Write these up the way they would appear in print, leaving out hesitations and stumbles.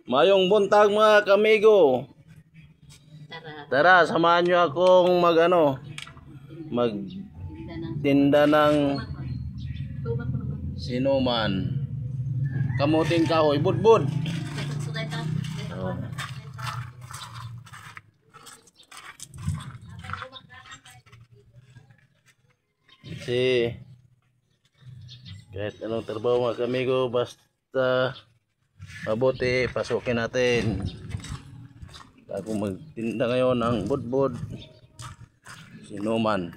Mayong buntag mga kamigo. Tara, Tara, samahan nyo akong magtinda ng sinuman. Kamuting kahoy, budbud. Oh. Kasi kahit anong trabaho mga kamigo, basta mabuti, pasukin natin. Ako magtinda ngayon ng budbud sinuman.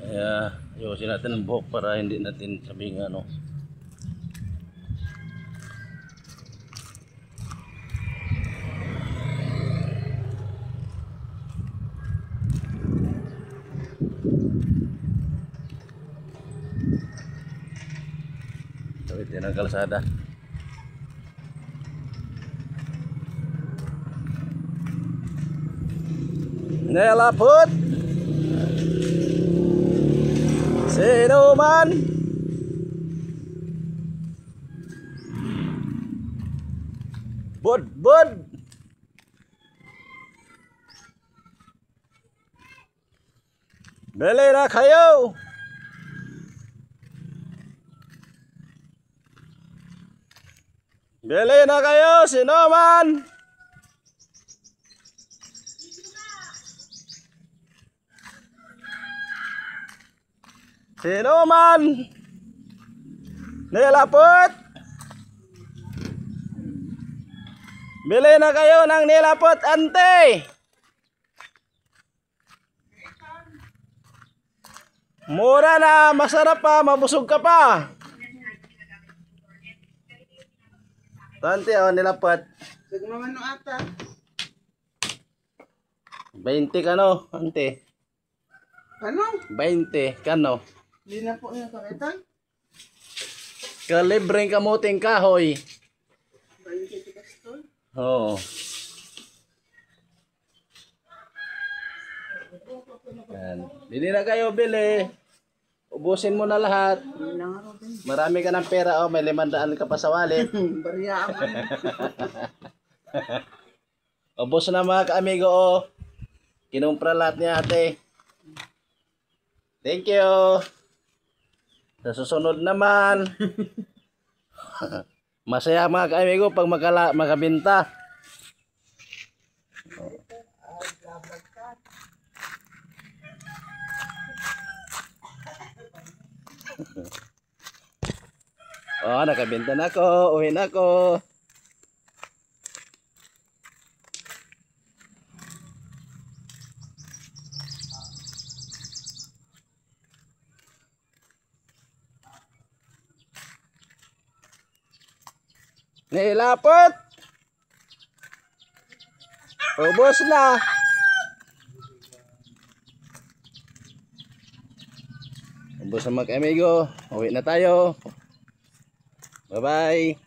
Kaya ayusin natin ang buhok para hindi natin sabing tawid din ang kalsada. Nelapot sinuman. Budbud. Bili na kayo. Bili na kayo, sinuman. Sinuman. Nilapot. Bili na kayo ng nilapot, ante. Mura na, masarap pa, mabusog ka pa. Tante, nilapot. Sigmaman no ata. 20 kano, ante. Ano? 20 kano. Hindi na po yung karetan. Kalibreng kamuting kahoy. 20 tikas to. Oo. Yan. Bili na kayo, bili. Ubusin mo na lahat. Hindi na nga rin. Marami ka ng pera, may 500 ka pa sa wallet. Bariya ako. Ubos na mga ka-amigo, kinumpra lahat ni ate. Thank you. Sa susunod naman. Masaya mga ka-amigo pag makabenta. Nakabenta na ako. Uwi na ako. Nilapot. Ubos na. Ubos na mga amigo. Uwi na tayo. Bye bye.